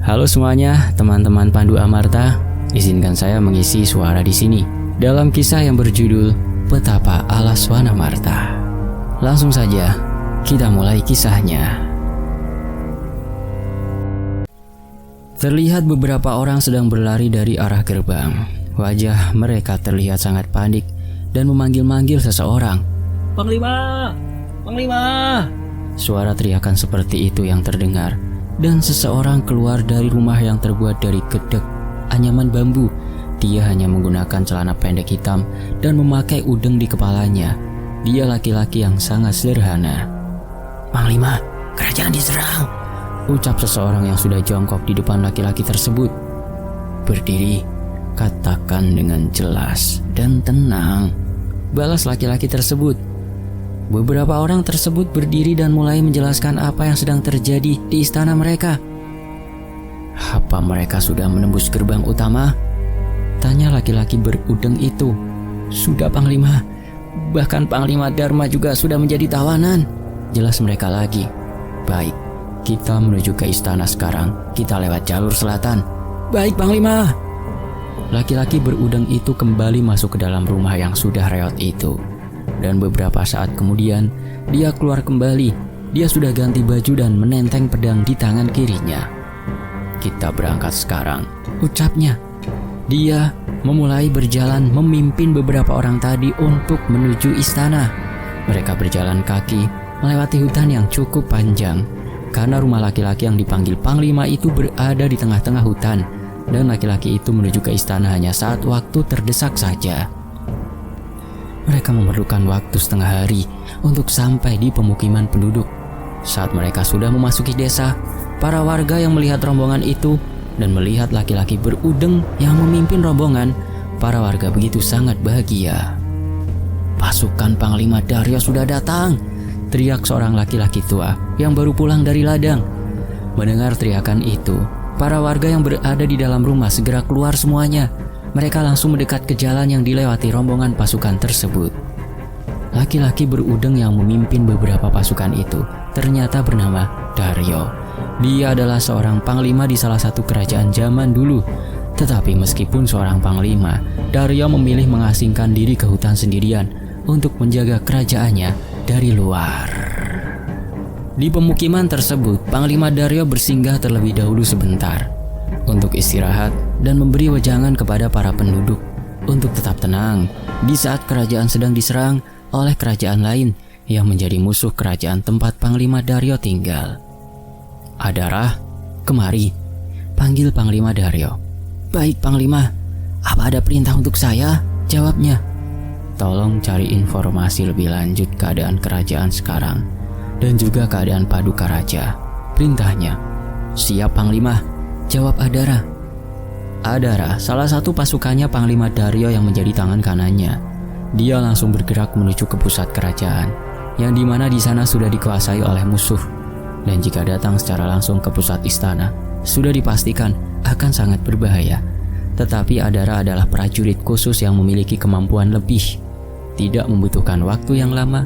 Halo semuanya, teman-teman Pandu Amarta. Izinkan saya mengisi suara di sini dalam kisah yang berjudul Petapa Alaswana Marta. Langsung saja kita mulai kisahnya. Terlihat beberapa orang sedang berlari dari arah gerbang. Wajah mereka terlihat sangat panik dan memanggil-manggil seseorang. "Panglima! Panglima!" Suara teriakan seperti itu yang terdengar. Dan seseorang keluar dari rumah yang terbuat dari gedek anyaman bambu. Dia hanya menggunakan celana pendek hitam dan memakai udeng di kepalanya. Dia laki-laki yang sangat sederhana. "Panglima, kerajaan diserang," ucap seseorang yang sudah jongkok di depan laki-laki tersebut. "Berdiri, katakan dengan jelas dan tenang," balas laki-laki tersebut. Beberapa orang tersebut berdiri dan mulai menjelaskan apa yang sedang terjadi di istana mereka. "Apa mereka sudah menembus gerbang utama?" tanya laki-laki berudeng itu. "Sudah, Panglima. Bahkan Panglima Dharma juga sudah menjadi tawanan," jelas mereka lagi. "Baik, kita menuju ke istana sekarang. Kita lewat jalur selatan." "Baik, Panglima." Laki-laki berudeng itu kembali masuk ke dalam rumah yang sudah reot itu. Dan beberapa saat kemudian, dia keluar kembali. Dia sudah ganti baju dan menenteng pedang di tangan kirinya. "Kita berangkat sekarang," ucapnya. Dia memulai berjalan memimpin beberapa orang tadi untuk menuju istana. Mereka berjalan kaki melewati hutan yang cukup panjang. Karena rumah laki-laki yang dipanggil Panglima itu berada di tengah-tengah hutan. Dan laki-laki itu menuju ke istana hanya saat waktu terdesak saja. Mereka memerlukan waktu setengah hari untuk sampai di pemukiman penduduk. Saat mereka sudah memasuki desa, para warga yang melihat rombongan itu dan melihat laki-laki berudeng yang memimpin rombongan, para warga begitu sangat bahagia. "Pasukan Panglima Daryo sudah datang," teriak seorang laki-laki tua yang baru pulang dari ladang. Mendengar teriakan itu, para warga yang berada di dalam rumah segera keluar semuanya. Mereka langsung mendekat ke jalan yang dilewati rombongan pasukan tersebut. Laki-laki berudeng yang memimpin beberapa pasukan itu ternyata bernama Daryo. Dia adalah seorang panglima di salah satu kerajaan zaman dulu. Tetapi meskipun seorang panglima, Daryo memilih mengasingkan diri ke hutan sendirian untuk menjaga kerajaannya dari luar. Di pemukiman tersebut, Panglima Daryo bersinggah terlebih dahulu sebentar untuk istirahat dan memberi wejangan kepada para penduduk untuk tetap tenang di saat kerajaan sedang diserang oleh kerajaan lain yang menjadi musuh kerajaan tempat Panglima Daryo tinggal. "Adara, kemari," panggil Panglima Daryo. "Baik, Panglima. Apa ada perintah untuk saya?" jawabnya. "Tolong cari informasi lebih lanjut keadaan kerajaan sekarang dan juga keadaan Paduka Raja," perintahnya. "Siap, Panglima," jawab Adara. Adara, salah satu pasukannya Panglima Daryo yang menjadi tangan kanannya. Dia langsung bergerak menuju ke pusat kerajaan, yang dimana di sana sudah dikuasai oleh musuh. Dan jika datang secara langsung ke pusat istana, sudah dipastikan akan sangat berbahaya. Tetapi Adara adalah prajurit khusus yang memiliki kemampuan lebih. Tidak membutuhkan waktu yang lama,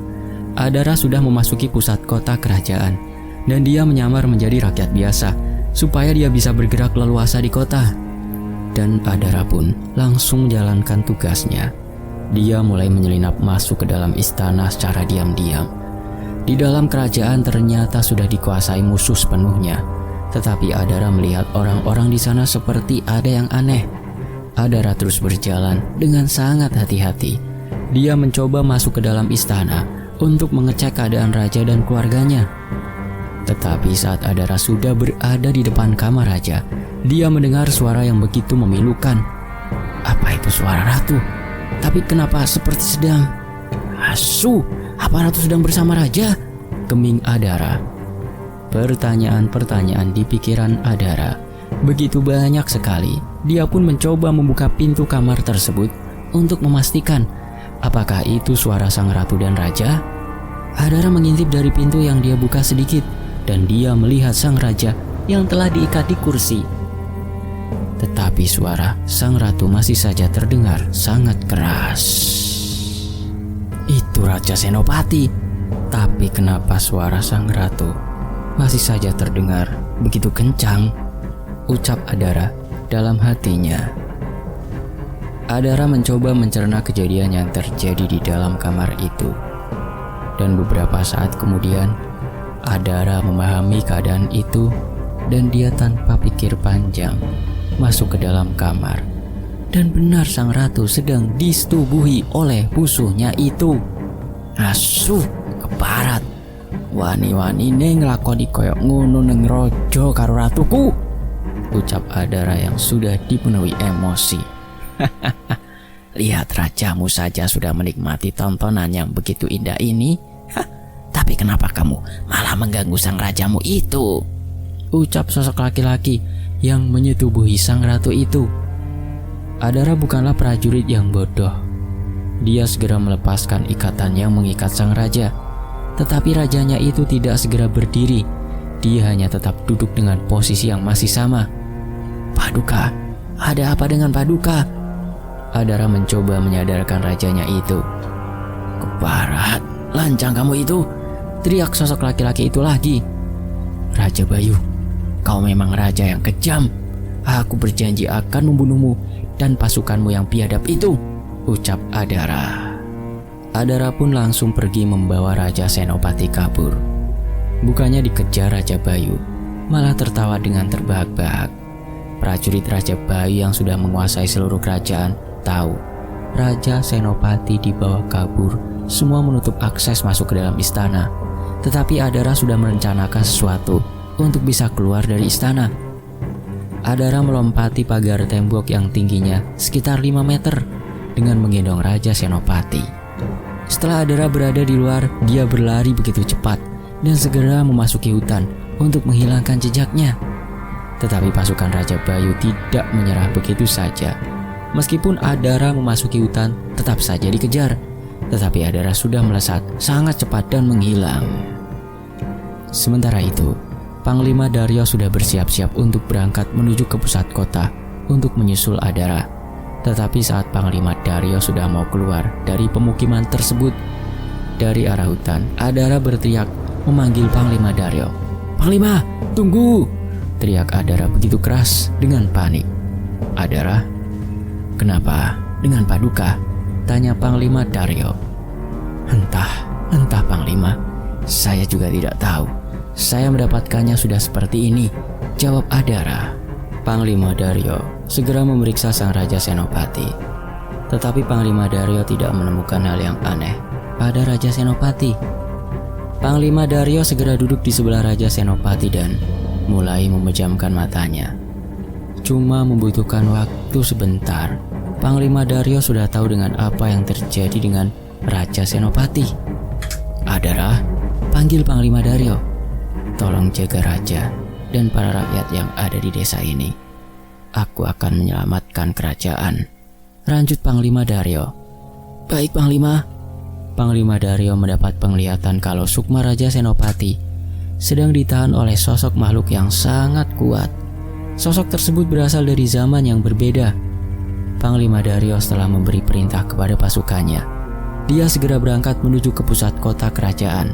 Adara sudah memasuki pusat kota kerajaan, dan dia menyamar menjadi rakyat biasa supaya dia bisa bergerak leluasa di kota. Dan Adara pun langsung menjalankan tugasnya. Dia mulai menyelinap masuk ke dalam istana secara diam-diam. Di dalam kerajaan ternyata sudah dikuasai musuh sepenuhnya. Tetapi Adara melihat orang-orang di sana seperti ada yang aneh. Adara terus berjalan dengan sangat hati-hati. Dia mencoba masuk ke dalam istana untuk mengecek keadaan raja dan keluarganya. Tetapi saat Adara sudah berada di depan kamar raja, dia mendengar suara yang begitu memilukan. Apa itu suara ratu? Tapi kenapa seperti sedang... "Asu, apa ratu sedang bersama raja?" geming Adara. Pertanyaan-pertanyaan di pikiran Adara begitu banyak sekali. Dia pun mencoba membuka pintu kamar tersebut untuk memastikan apakah itu suara sang ratu dan raja. Adara mengintip dari pintu yang dia buka sedikit, dan dia melihat sang raja yang telah diikat di kursi. Tetapi suara sang ratu masih saja terdengar sangat keras. Itu Raja Senopati. Tapi kenapa suara sang ratu masih saja terdengar begitu kencang? ucap Adara dalam hatinya. Adara mencoba mencerna kejadian yang terjadi di dalam kamar itu. Dan beberapa saat kemudian, Adara memahami keadaan itu dan dia tanpa pikir panjang masuk ke dalam kamar. Dan benar sang ratu sedang disetubuhi oleh musuhnya itu. Asuh, keparat. Wani-wani ngelakoni koyok ngono neng rojo karo ratuku, ucap Adara yang sudah dipenuhi emosi. Lihat rajamu saja sudah menikmati tontonan yang begitu indah ini. Tapi kenapa kamu malah mengganggu sang rajamu itu? Ucap sosok laki-laki yang menyetubuhi sang ratu itu. Adara bukanlah prajurit yang bodoh. Dia segera melepaskan ikatan yang mengikat sang raja. Tetapi rajanya itu tidak segera berdiri. Dia hanya tetap duduk dengan posisi yang masih sama. Paduka, ada apa dengan Paduka? Adara mencoba menyadarkan rajanya itu. Keparat, lancang kamu itu, teriak sosok laki-laki itu lagi. Raja Bayu, kau memang raja yang kejam. Aku berjanji akan membunuhmu dan pasukanmu yang biadab itu, ucap Adara. Adara pun langsung pergi membawa Raja Senopati kabur. Bukannya dikejar Raja Bayu, malah tertawa dengan terbahak-bahak. Prajurit Raja Bayu yang sudah menguasai seluruh kerajaan tahu Raja Senopati dibawa kabur, semua menutup akses masuk ke dalam istana. Tetapi Adara sudah merencanakan sesuatu untuk bisa keluar dari istana. Adara melompati pagar tembok yang tingginya sekitar 5 meter dengan menggendong Raja Senopati. Setelah Adara berada di luar, dia berlari begitu cepat dan segera memasuki hutan untuk menghilangkan jejaknya. Tetapi pasukan Raja Bayu tidak menyerah begitu saja. Meskipun Adara memasuki hutan, tetap saja dikejar. Tetapi Adara sudah melesat sangat cepat dan menghilang. Sementara itu, Panglima Daryo sudah bersiap-siap untuk berangkat menuju ke pusat kota untuk menyusul Adara. Tetapi saat Panglima Daryo sudah mau keluar dari pemukiman tersebut, dari arah hutan, Adara berteriak memanggil Panglima Daryo. Panglima, tunggu! Teriak Adara begitu keras dengan panik. Adara, kenapa dengan Paduka? Tanya Panglima Daryo. Entah Panglima, saya juga tidak tahu. Saya mendapatkannya sudah seperti ini, jawab Adara. Panglima Daryo segera memeriksa sang Raja Senopati. Tetapi Panglima Daryo tidak menemukan hal yang aneh pada Raja Senopati. Panglima Daryo segera duduk di sebelah Raja Senopati dan mulai memejamkan matanya. Cuma membutuhkan waktu sebentar, Panglima Daryo sudah tahu dengan apa yang terjadi dengan Raja Senopati. Adara, panggil Panglima Daryo. Tolong jaga Raja dan para rakyat yang ada di desa ini. Aku akan menyelamatkan kerajaan, lanjut Panglima Daryo. Baik Panglima. Panglima Daryo mendapat penglihatan kalau Sukma Raja Senopati sedang ditahan oleh sosok makhluk yang sangat kuat. Sosok tersebut berasal dari zaman yang berbeda. Panglima Daryo setelah memberi perintah kepada pasukannya, dia segera berangkat menuju ke pusat kota kerajaan.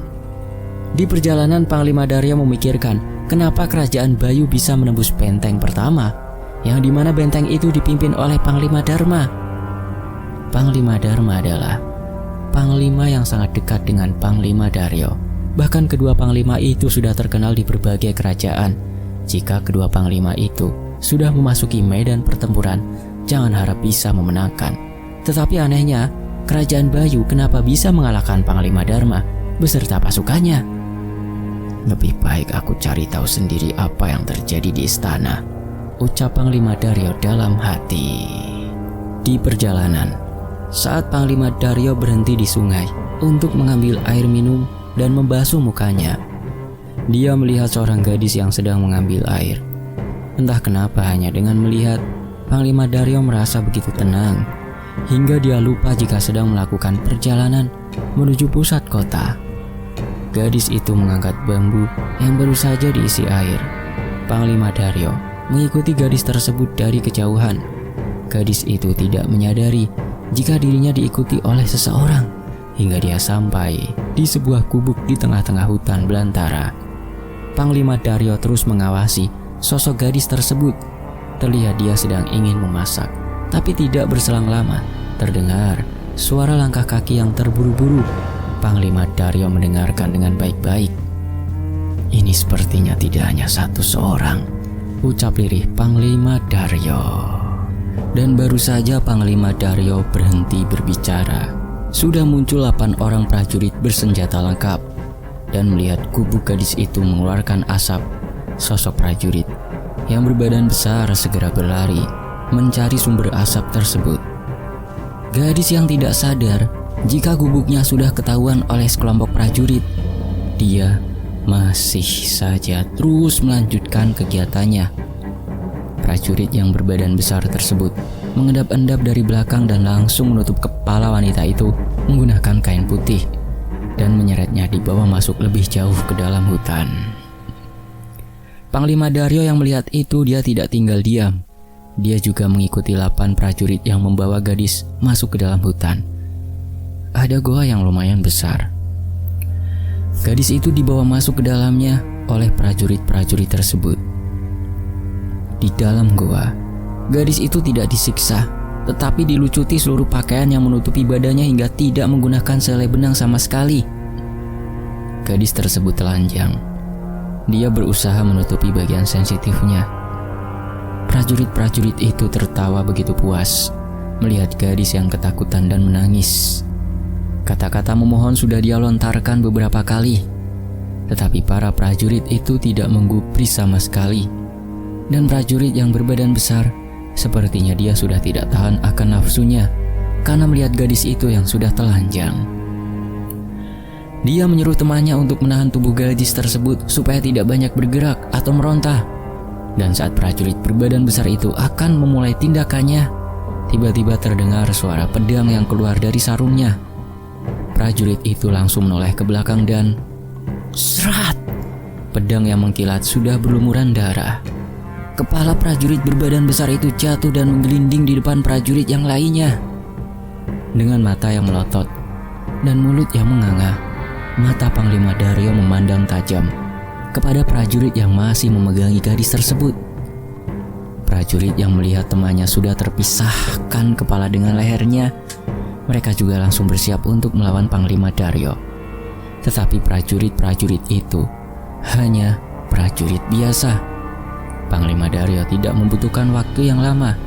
Di perjalanan Panglima Daryo memikirkan kenapa kerajaan Bayu bisa menembus benteng pertama, yang dimana benteng itu dipimpin oleh Panglima Dharma. Panglima Dharma adalah panglima yang sangat dekat dengan Panglima Daryo. Bahkan kedua panglima itu sudah terkenal di berbagai kerajaan. Jika kedua panglima itu sudah memasuki medan pertempuran, jangan harap bisa memenangkan. Tetapi anehnya, kerajaan Bayu kenapa bisa mengalahkan Panglima Dharma beserta pasukannya? Lebih baik aku cari tahu sendiri apa yang terjadi di istana, ucap Panglima Daryo dalam hati. Di perjalanan, saat Panglima Daryo berhenti di sungai untuk mengambil air minum dan membasuh mukanya, dia melihat seorang gadis yang sedang mengambil air. Entah kenapa hanya dengan melihat, Panglima Daryo merasa begitu tenang, hingga dia lupa jika sedang melakukan perjalanan menuju pusat kota. Gadis itu mengangkat bambu yang baru saja diisi air. Panglima Daryo mengikuti gadis tersebut dari kejauhan. Gadis itu tidak menyadari jika dirinya diikuti oleh seseorang, hingga dia sampai di sebuah gubuk di tengah-tengah hutan belantara. Panglima Daryo terus mengawasi Sosok gadis tersebut terlihat dia sedang ingin memasak. Tapi tidak berselang lama, terdengar suara langkah kaki yang terburu-buru. Panglima Daryo mendengarkan dengan baik-baik. "Ini sepertinya tidak hanya satu seorang," ucap lirih Panglima Daryo. Dan baru saja Panglima Daryo berhenti berbicara, sudah muncul 8 orang prajurit bersenjata lengkap. Dan melihat gubuk gadis itu mengeluarkan asap, sosok prajurit yang berbadan besar segera berlari mencari sumber asap tersebut. Gadis yang tidak sadar jika gubuknya sudah ketahuan oleh sekelompok prajurit, dia masih saja terus melanjutkan kegiatannya. Prajurit yang berbadan besar tersebut mengendap-endap dari belakang dan langsung menutup kepala wanita itu menggunakan kain putih dan menyeretnya dibawa masuk lebih jauh ke dalam hutan. Panglima Daryo yang melihat itu, dia tidak tinggal diam. Dia juga mengikuti 8 prajurit yang membawa gadis masuk ke dalam hutan. Ada goa yang lumayan besar. Gadis itu dibawa masuk ke dalamnya oleh prajurit-prajurit tersebut. Di dalam goa, gadis itu tidak disiksa, tetapi dilucuti seluruh pakaian yang menutupi badannya hingga tidak menggunakan selai benang sama sekali. Gadis tersebut telanjang. Dia berusaha menutupi bagian sensitifnya. Prajurit-prajurit itu tertawa begitu puas melihat gadis yang ketakutan dan menangis. Kata-kata memohon sudah dia lontarkan beberapa kali, tetapi para prajurit itu tidak menggubris sama sekali. Dan prajurit yang berbadan besar, sepertinya dia sudah tidak tahan akan nafsunya karena melihat gadis itu yang sudah telanjang. Dia menyuruh temannya untuk menahan tubuh gadis tersebut supaya tidak banyak bergerak atau meronta. Dan saat prajurit berbadan besar itu akan memulai tindakannya, tiba-tiba terdengar suara pedang yang keluar dari sarungnya. Prajurit itu langsung menoleh ke belakang dan serat! Pedang yang mengkilat sudah berlumuran darah. Kepala prajurit berbadan besar itu jatuh dan menggelinding di depan prajurit yang lainnya. Dengan mata yang melotot dan mulut yang menganga, mata Panglima Daryo memandang tajam kepada prajurit yang masih memegangi gadis tersebut. Prajurit yang melihat temannya sudah terpisahkan kepala dengan lehernya, mereka juga langsung bersiap untuk melawan Panglima Daryo. Tetapi prajurit-prajurit itu hanya prajurit biasa. Panglima Daryo tidak membutuhkan waktu yang lama.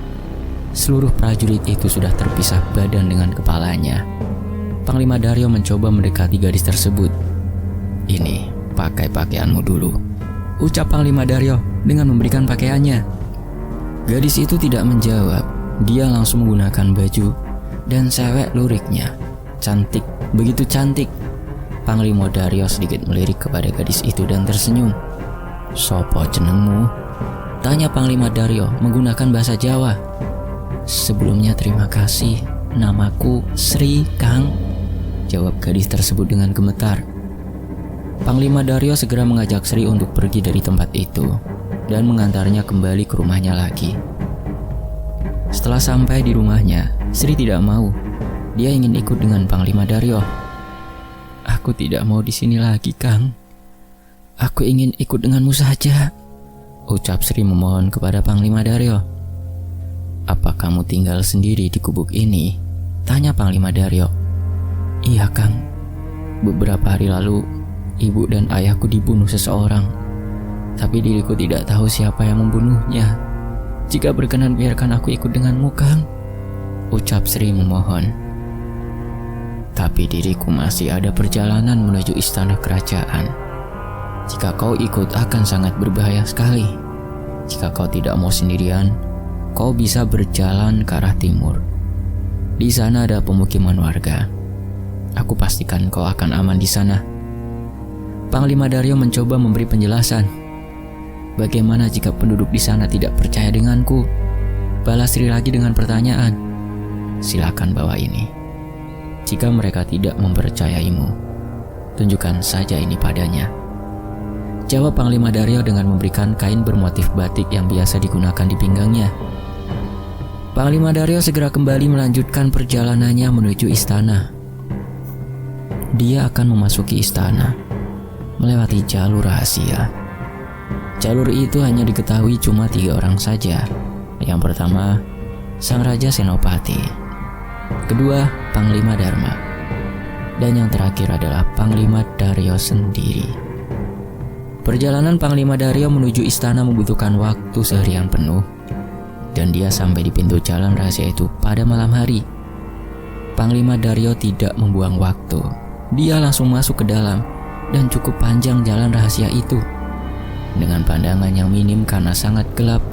Seluruh prajurit itu sudah terpisah badan dengan kepalanya. Panglima Daryo mencoba mendekati gadis tersebut. "Ini, pakai pakaianmu dulu," ucap Panglima Daryo dengan memberikan pakaiannya. Gadis itu tidak menjawab. Dia langsung menggunakan baju dan sewek luriknya. Cantik, begitu cantik. Panglima Daryo sedikit melirik kepada gadis itu dan tersenyum. "Sopo jenengmu?" tanya Panglima Daryo menggunakan bahasa Jawa. "Sebelumnya terima kasih, namaku Sri, Kang," jawab gadis tersebut dengan gemetar. Panglima Daryo segera mengajak Sri untuk pergi dari tempat itu dan mengantarnya kembali ke rumahnya lagi. Setelah sampai di rumahnya, Sri tidak mau. Dia ingin ikut dengan Panglima Daryo. "Aku tidak mau di sini lagi, Kang. Aku ingin ikut denganmu saja," ucap Sri memohon kepada Panglima Daryo. "Apa kamu tinggal sendiri di gubuk ini?" tanya Panglima Daryo. "Iya, Kang. Beberapa hari lalu, ibu dan ayahku dibunuh seseorang. Tapi diriku tidak tahu siapa yang membunuhnya. Jika berkenan biarkan aku ikut denganmu, Kang," ucap Sri memohon. "Tapi diriku masih ada perjalanan menuju istana kerajaan. Jika kau ikut akan sangat berbahaya sekali. Jika kau tidak mau sendirian, kau bisa berjalan ke arah timur. Di sana ada pemukiman warga. Aku pastikan kau akan aman di sana." Panglima Daryo mencoba memberi penjelasan. "Bagaimana jika penduduk di sana tidak percaya denganku?" balas Sri lagi dengan pertanyaan. "Silakan bawa ini. Jika mereka tidak mempercayaimu, tunjukkan saja ini padanya," jawab Panglima Daryo dengan memberikan kain bermotif batik yang biasa digunakan di pinggangnya. Panglima Daryo segera kembali melanjutkan perjalanannya menuju istana. Dia akan memasuki istana melewati jalur rahasia. Jalur itu hanya diketahui cuma 3 orang saja. Yang pertama, Sang Raja Senopati. Kedua, Panglima Dharma. Dan yang terakhir adalah Panglima Daryo sendiri. Perjalanan Panglima Daryo menuju istana membutuhkan waktu seharian penuh. Dan dia sampai di pintu jalan rahasia itu pada malam hari. Panglima Daryo tidak membuang waktu. Dia langsung masuk ke dalam dan cukup panjang jalan rahasia itu. Dengan pandangan yang minim karena sangat gelap,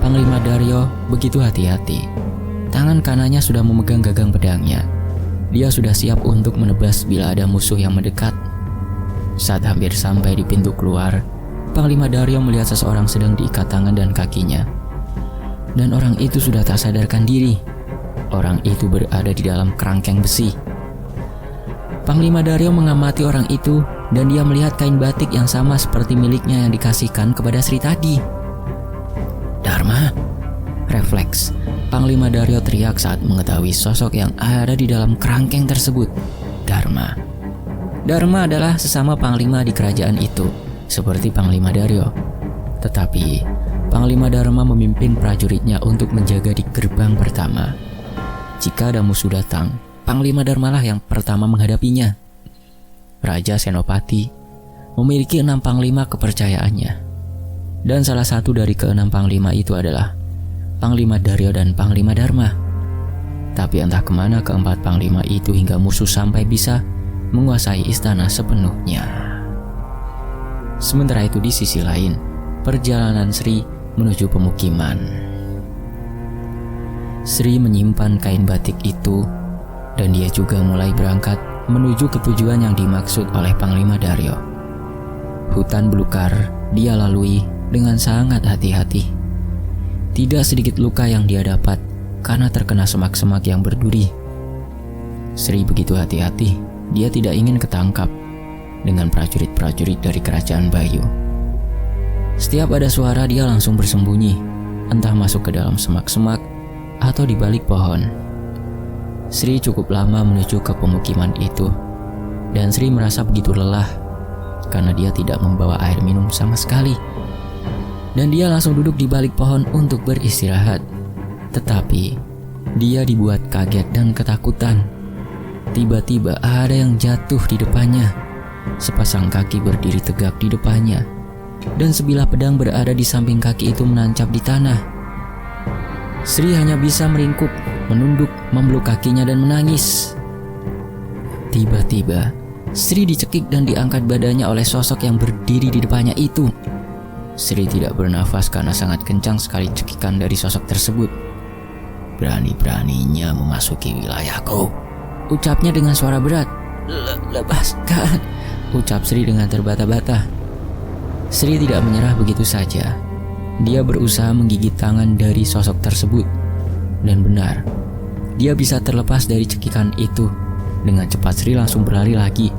Panglima Daryo begitu hati-hati. Tangan kanannya sudah memegang gagang pedangnya. Dia sudah siap untuk menebas bila ada musuh yang mendekat. Saat hampir sampai di pintu keluar, Panglima Daryo melihat seseorang sedang diikat tangan dan kakinya. Dan orang itu sudah tak sadarkan diri. Orang itu berada di dalam kerangkeng besi. Panglima Daryo mengamati orang itu dan dia melihat kain batik yang sama seperti miliknya yang dikasihkan kepada Sri tadi. Dharma, refleks. Panglima Daryo teriak saat mengetahui sosok yang ada di dalam kerangkeng tersebut. Dharma. Dharma adalah sesama panglima di kerajaan itu, seperti Panglima Daryo. Tetapi Panglima Dharma memimpin prajuritnya untuk menjaga di gerbang pertama. Jika ada musuh datang, Panglima Dharma lah yang pertama menghadapinya. Raja Senopati memiliki 6 panglima kepercayaannya. Dan salah satu dari ke-6 panglima itu adalah Panglima Daryo dan Panglima Dharma. Tapi entah kemana keempat panglima itu hingga musuh sampai bisa menguasai istana sepenuhnya. Sementara itu di sisi lain, perjalanan Sri menuju pemukiman. Sri menyimpan kain batik itu dan dia juga mulai berangkat menuju ke tujuan yang dimaksud oleh Panglima Daryo. Hutan belukar dia lalui dengan sangat hati-hati. Tidak sedikit luka yang dia dapat karena terkena semak-semak yang berduri. Sri begitu hati-hati, dia tidak ingin ketangkap dengan prajurit-prajurit dari kerajaan Bayu. Setiap ada suara dia langsung bersembunyi, entah masuk ke dalam semak-semak atau di balik pohon. Sri cukup lama menuju ke pemukiman itu, dan Sri merasa begitu lelah karena dia tidak membawa air minum sama sekali. Dan dia langsung duduk di balik pohon untuk beristirahat. Tetapi dia dibuat kaget dan ketakutan. Tiba-tiba ada yang jatuh di depannya. Sepasang kaki berdiri tegak di depannya, dan sebilah pedang berada di samping kaki itu menancap di tanah. Sri hanya bisa meringkuk, menunduk, memeluk kakinya dan menangis. Tiba-tiba Sri dicekik dan diangkat badannya oleh sosok yang berdiri di depannya itu. Sri tidak bernafas karena sangat kencang sekali cekikan dari sosok tersebut. "Berani-beraninya memasuki wilayahku," ucapnya dengan suara berat. "Lepaskan," ucap Sri dengan terbata-bata. Sri tidak menyerah begitu saja. Dia berusaha menggigit tangan dari sosok tersebut. Dan benar, dia bisa terlepas dari cekikan itu. Dengan cepat Sri langsung berlari lagi,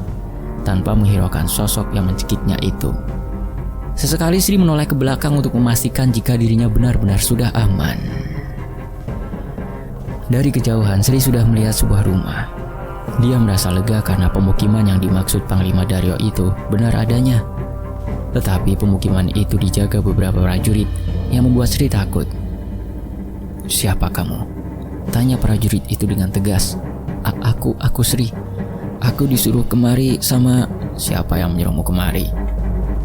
tanpa menghiraukan sosok yang mencekiknya itu. Sesekali Sri menoleh ke belakang untuk memastikan jika dirinya benar-benar sudah aman. Dari kejauhan Sri sudah melihat sebuah rumah. Dia merasa lega karena pemukiman yang dimaksud Panglima Daryo itu benar adanya. Tetapi pemukiman itu dijaga beberapa prajurit yang membuat Sri takut. "Siapa kamu?" tanya prajurit itu dengan tegas. Aku Sri. Aku disuruh kemari sama..." "Siapa yang menyuruhmu kemari?"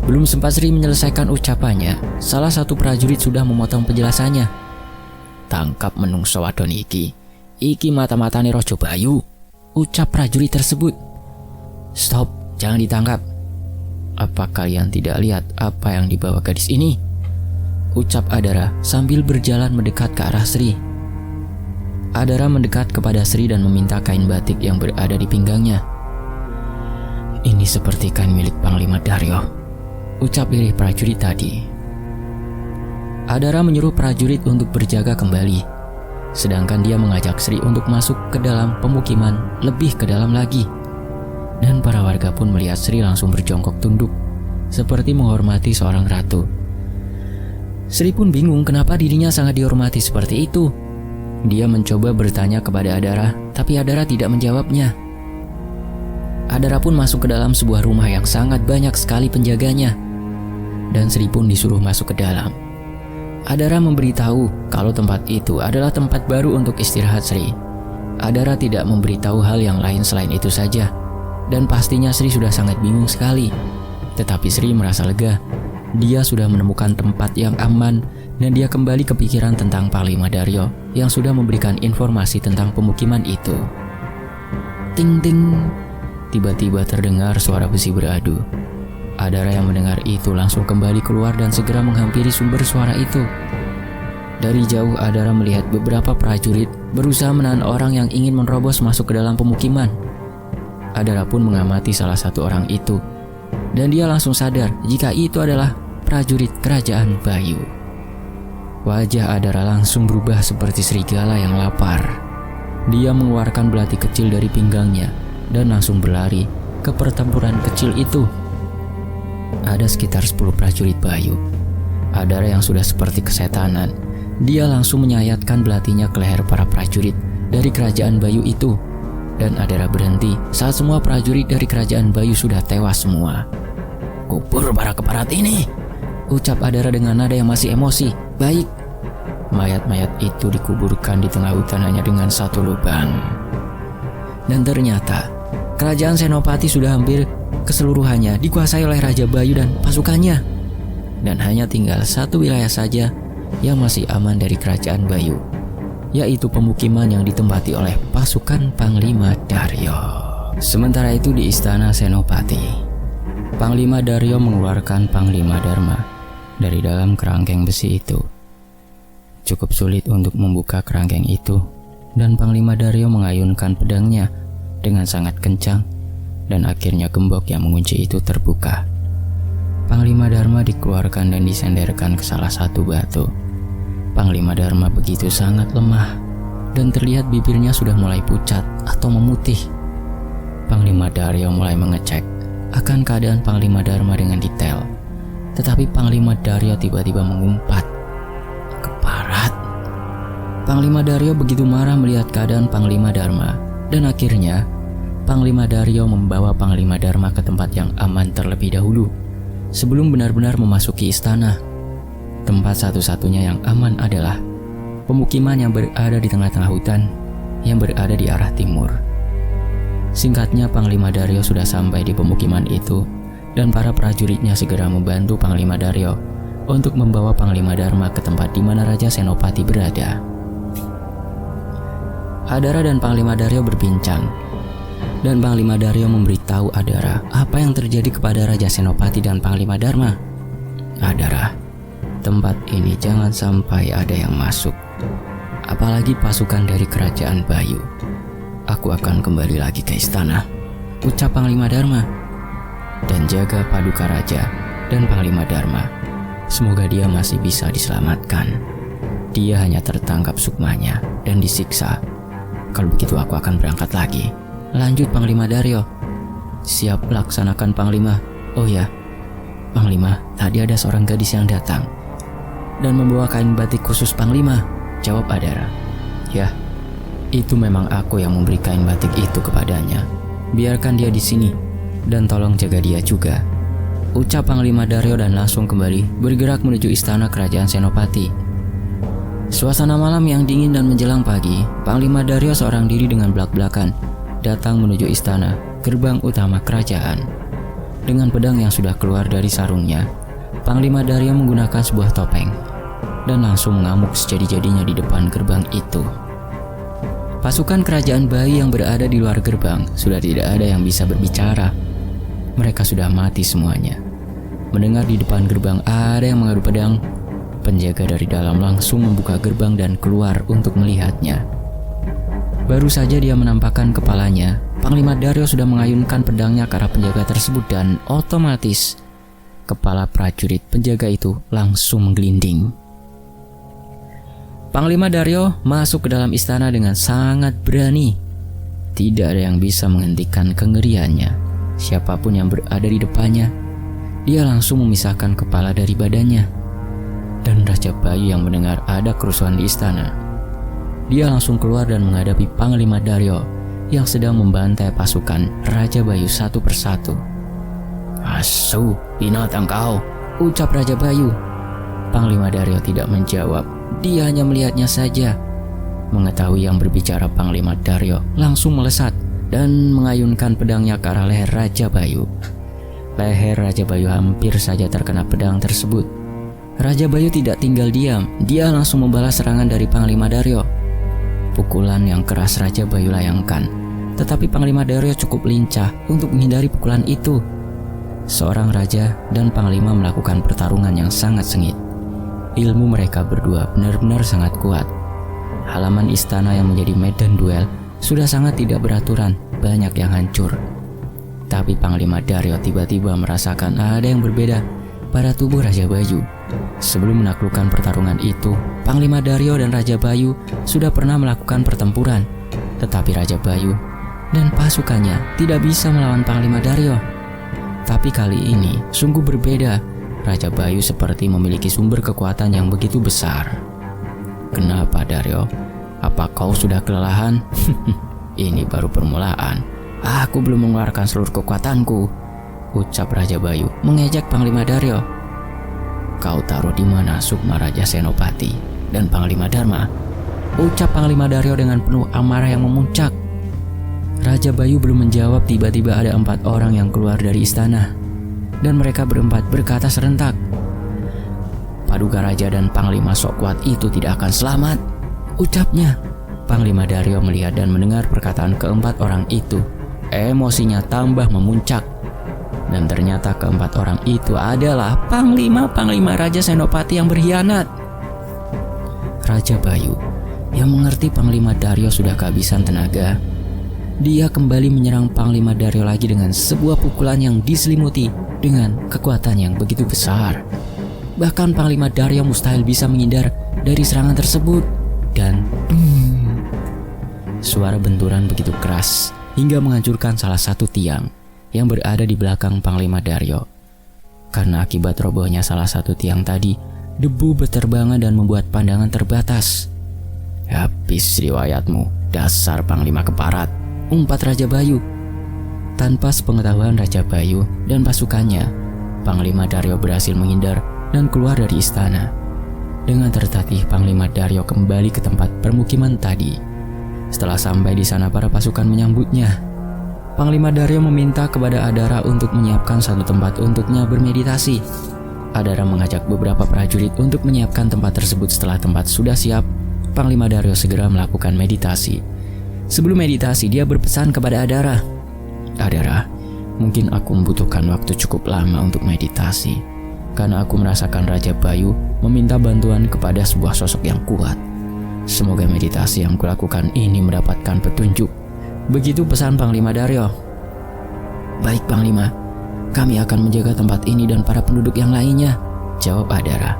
Belum sempat Sri menyelesaikan ucapannya, salah satu prajurit sudah memotong penjelasannya. "Tangkap menungso wadon iki. Iki mata-matane Raja Bayu," ucap prajurit tersebut. "Stop, jangan ditangkap. Apa kalian tidak lihat apa yang dibawa gadis ini?" ucap Adara sambil berjalan mendekat ke arah Sri. Adara mendekat kepada Sri dan meminta kain batik yang berada di pinggangnya. "Ini seperti kain milik Panglima Daryo," ucap lirih prajurit tadi. Adara menyuruh prajurit untuk berjaga kembali, sedangkan dia mengajak Sri untuk masuk ke dalam pemukiman lebih ke dalam lagi. Dan para warga pun melihat Sri langsung berjongkok tunduk, seperti menghormati seorang ratu. Sri pun bingung kenapa dirinya sangat dihormati seperti itu. Dia mencoba bertanya kepada Adara, tapi Adara tidak menjawabnya. Adara pun masuk ke dalam sebuah rumah yang sangat banyak sekali penjaganya. dan Sri pun disuruh masuk ke dalam. Adara memberitahu kalau tempat itu adalah tempat baru untuk istirahat Sri. Adara tidak memberitahu hal yang lain selain itu saja, dan pastinya Sri sudah sangat bingung sekali. Tetapi Sri merasa lega. Dia sudah menemukan tempat yang aman dan dia kembali kepikiran tentang Panglima Daryo yang sudah memberikan informasi tentang pemukiman itu. Ting ting. Tiba-tiba terdengar suara besi beradu. Adara yang mendengar itu langsung kembali keluar dan segera menghampiri sumber suara itu. Dari jauh Adara melihat beberapa prajurit berusaha menahan orang yang ingin menerobos masuk ke dalam pemukiman. Adara pun mengamati salah satu orang itu, dan dia langsung sadar jika itu adalah prajurit kerajaan Bayu. Wajah Adara langsung berubah seperti serigala yang lapar. Dia mengeluarkan belati kecil dari pinggangnya dan langsung berlari ke pertempuran kecil itu. Ada sekitar 10 prajurit Bayu. Adara yang sudah seperti kesetanan, dia langsung menyayatkan belatinya ke leher para prajurit dari kerajaan Bayu itu. Dan Adara berhenti saat semua prajurit dari kerajaan Bayu sudah tewas semua. "Kubur para keparat ini," ucap Adara dengan nada yang masih emosi. "Baik." Mayat-mayat itu dikuburkan di tengah hutan hanya dengan satu lubang. Dan ternyata kerajaan Senopati sudah hampir keseluruhannya dikuasai oleh Raja Bayu dan pasukannya. Dan hanya tinggal satu wilayah saja yang masih aman dari kerajaan Bayu, yaitu pemukiman yang ditempati oleh pasukan Panglima Daryo. Sementara itu di istana Senopati, Panglima Daryo mengeluarkan Panglima Dharma dari dalam kerangkeng besi itu. Cukup sulit untuk membuka kerangkeng itu, dan Panglima Daryo mengayunkan pedangnya dengan sangat kencang, dan akhirnya gembok yang mengunci itu terbuka. Panglima Dharma dikeluarkan dan disenderkan ke salah satu batu. Panglima Dharma begitu sangat lemah, dan terlihat bibirnya sudah mulai pucat atau memutih. Panglima Daryo mulai mengecek akan keadaan Panglima Dharma dengan detail. Tetapi Panglima Daryo tiba-tiba mengumpat. "Keparat." Panglima Daryo begitu marah melihat keadaan Panglima Dharma, dan akhirnya Panglima Daryo membawa Panglima Dharma ke tempat yang aman terlebih dahulu sebelum benar-benar memasuki istana. Tempat satu-satunya yang aman adalah pemukiman yang berada di tengah-tengah hutan yang berada di arah timur. Singkatnya, Panglima Daryo sudah sampai di pemukiman itu, dan para prajuritnya segera membantu Panglima Daryo untuk membawa Panglima Dharma ke tempat di mana Raja Senopati berada. Adara dan Panglima Daryo berbincang, dan Panglima Daryo memberitahu Adara apa yang terjadi kepada Raja Senopati dan Panglima Dharma. "Adara, tempat ini jangan sampai ada yang masuk, apalagi pasukan dari kerajaan Bayu. Aku akan kembali lagi ke istana," ucap Panglima Dharma. "Dan jaga Paduka Raja dan Panglima Dharma. Semoga dia masih bisa diselamatkan. Dia hanya tertangkap sukmanya dan disiksa. Kalau begitu aku akan berangkat lagi," lanjut Panglima Daryo. "Siap laksanakan Panglima. Oh ya, Panglima, tadi ada seorang gadis yang datang dan membawa kain batik khusus Panglima," jawab Adara. "Ya, itu memang aku yang memberi kain batik itu kepadanya. Biarkan dia di sini dan tolong jaga dia juga," ucap Panglima Daryo dan langsung kembali bergerak menuju istana kerajaan Senopati. Suasana malam yang dingin dan menjelang pagi, Panglima Daryo seorang diri dengan belak-belakan datang menuju istana, gerbang utama kerajaan. Dengan pedang yang sudah keluar dari sarungnya, Panglima Daryo menggunakan sebuah topeng dan langsung mengamuk sejadi-jadinya di depan gerbang itu. Pasukan kerajaan Bayu yang berada di luar gerbang sudah tidak ada yang bisa berbicara. Mereka sudah mati semuanya. Mendengar di depan gerbang ada yang mengadu pedang, penjaga dari dalam langsung membuka gerbang dan keluar untuk melihatnya. Baru saja dia menampakkan kepalanya, Panglima Daryo sudah mengayunkan pedangnya ke arah penjaga tersebut dan otomatis kepala prajurit penjaga itu langsung menggelinding. Panglima Daryo masuk ke dalam istana dengan sangat berani. Tidak ada yang bisa menghentikan kengeriannya. Siapapun yang berada di depannya, dia langsung memisahkan kepala dari badannya. Dan Raja Bayu yang mendengar ada kerusuhan di istana, dia langsung keluar dan menghadapi Panglima Daryo yang sedang membantai pasukan Raja Bayu satu persatu. "Asu, binatang kau, ucap Raja Bayu. Panglima Daryo tidak menjawab, dia hanya melihatnya saja. Mengetahui yang berbicara Panglima Daryo, langsung melesat dan mengayunkan pedangnya ke arah leher Raja Bayu. Leher Raja Bayu hampir saja terkena pedang tersebut. Raja Bayu tidak tinggal diam, dia langsung membalas serangan dari Panglima Daryo. Pukulan yang keras Raja Bayu layangkan, tetapi Panglima Daryo cukup lincah untuk menghindari pukulan itu. Seorang raja dan panglima melakukan pertarungan yang sangat sengit. Ilmu mereka berdua benar-benar sangat kuat. Halaman istana yang menjadi medan duel sudah sangat tidak beraturan, banyak yang hancur. Tapi Panglima Daryo tiba-tiba merasakan ada yang berbeda pada tubuh Raja Bayu. Sebelum menaklukkan pertarungan itu, Panglima Daryo dan Raja Bayu sudah pernah melakukan pertempuran. Tetapi Raja Bayu dan pasukannya tidak bisa melawan Panglima Daryo. Tapi kali ini sungguh berbeda. Raja Bayu seperti memiliki sumber kekuatan yang begitu besar. Kenapa Daryo? Apa kau sudah kelelahan? Ini baru permulaan. Aku belum mengeluarkan seluruh kekuatanku, ucap Raja Bayu mengejek Panglima Daryo. Kau taruh di mana Sukma Raja Senopati dan Panglima Dharma? Ucap Panglima Daryo dengan penuh amarah yang memuncak. Raja Bayu belum menjawab, tiba-tiba ada 4 orang yang keluar dari istana. Dan mereka berempat berkata serentak, Paduka Raja dan Panglima sok kuat itu tidak akan selamat, ucapnya. Panglima Daryo melihat dan mendengar perkataan keempat orang itu. Emosinya tambah memuncak. Dan ternyata keempat orang itu adalah Panglima Raja Senopati yang berkhianat. Raja Bayu yang mengerti Panglima Daryo sudah kehabisan tenaga, dia kembali menyerang Panglima Daryo lagi dengan sebuah pukulan yang diselimuti dengan kekuatan yang begitu besar. Bahkan Panglima Daryo mustahil bisa menghindar dari serangan tersebut. Dan suara benturan begitu keras hingga menghancurkan salah satu tiang yang berada di belakang Panglima Daryo. Karena akibat robohnya salah satu tiang tadi, debu berterbangan dan membuat pandangan terbatas. Habis riwayatmu, dasar Panglima keparat, umpat Raja Bayu. Tanpa sepengetahuan Raja Bayu dan pasukannya, Panglima Daryo berhasil menghindar dan keluar dari istana. Dengan tertatih, Panglima Daryo kembali ke tempat permukiman tadi. Setelah sampai di sana, para pasukan menyambutnya. Panglima Daryo meminta kepada Adara untuk menyiapkan satu tempat untuknya bermeditasi. Adara mengajak beberapa prajurit untuk menyiapkan tempat tersebut. Setelah tempat sudah siap, Panglima Daryo segera melakukan meditasi. Sebelum meditasi, dia berpesan kepada Adara, Adara, mungkin aku membutuhkan waktu cukup lama untuk meditasi, karena aku merasakan Raja Bayu meminta bantuan kepada sebuah sosok yang kuat. Semoga meditasi yang kulakukan ini mendapatkan petunjuk. Begitu pesan Panglima Daryo. Baik Panglima, kami akan menjaga tempat ini dan para penduduk yang lainnya, jawab Adara.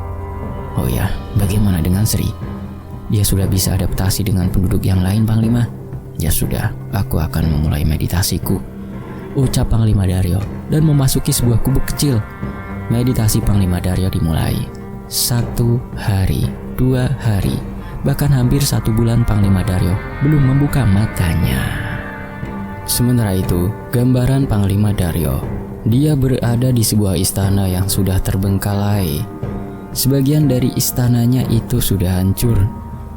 Oh ya, bagaimana dengan Sri? Dia sudah bisa adaptasi dengan penduduk yang lain Panglima? Ya sudah, aku akan memulai meditasiku, ucap Panglima Daryo dan memasuki sebuah gubuk kecil. Meditasi Panglima Daryo dimulai. 1 hari, 2 hari, bahkan hampir 1 bulan Panglima Daryo belum membuka matanya. Sementara itu, gambaran Panglima Daryo. Dia berada di sebuah istana yang sudah terbengkalai. Sebagian dari istananya itu sudah hancur.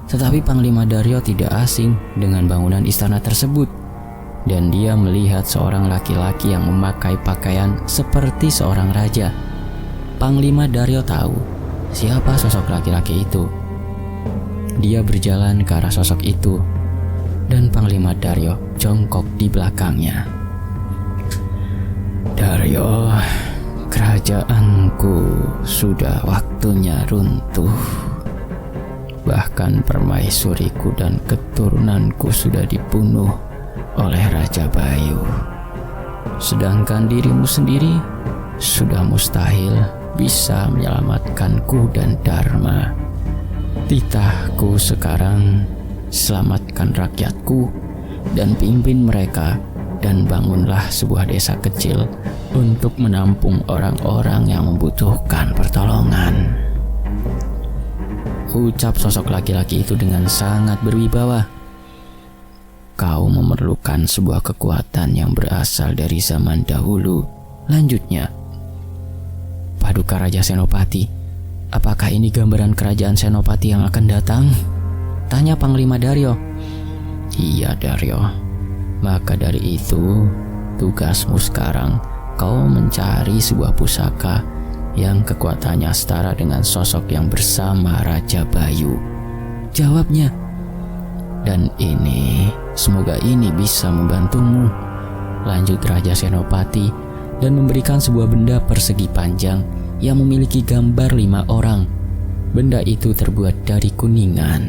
Tetapi Panglima Daryo tidak asing dengan bangunan istana tersebut. Dan dia melihat seorang laki-laki yang memakai pakaian seperti seorang raja. Panglima Daryo tahu siapa sosok laki-laki itu. Dia berjalan ke arah sosok itu. Dan Panglima Daryo jongkok di belakangnya. Daryo, kerajaanku sudah waktunya runtuh. Bahkan permaisuriku dan keturunanku sudah dibunuh oleh Raja Bayu. Sedangkan dirimu sendiri sudah mustahil bisa menyelamatkanku dan Dharma. Titahku sekarang, selamatkan rakyatku dan pimpin mereka, dan bangunlah sebuah desa kecil untuk menampung orang-orang yang membutuhkan pertolongan, ucap sosok laki-laki itu dengan sangat berwibawa. Kau memerlukan sebuah kekuatan yang berasal dari zaman dahulu, lanjutnya. Paduka Raja Senopati. Apakah ini gambaran kerajaan Senopati yang akan datang? Tanya Panglima Daryo. Iya Daryo. Maka dari itu, tugasmu sekarang kau mencari sebuah pusaka yang kekuatannya setara dengan sosok yang bersama Raja Bayu, jawabnya. Dan semoga ini bisa membantumu, lanjut Raja Senopati, dan memberikan sebuah benda persegi panjang yang memiliki gambar 5 orang. Benda itu terbuat dari kuningan.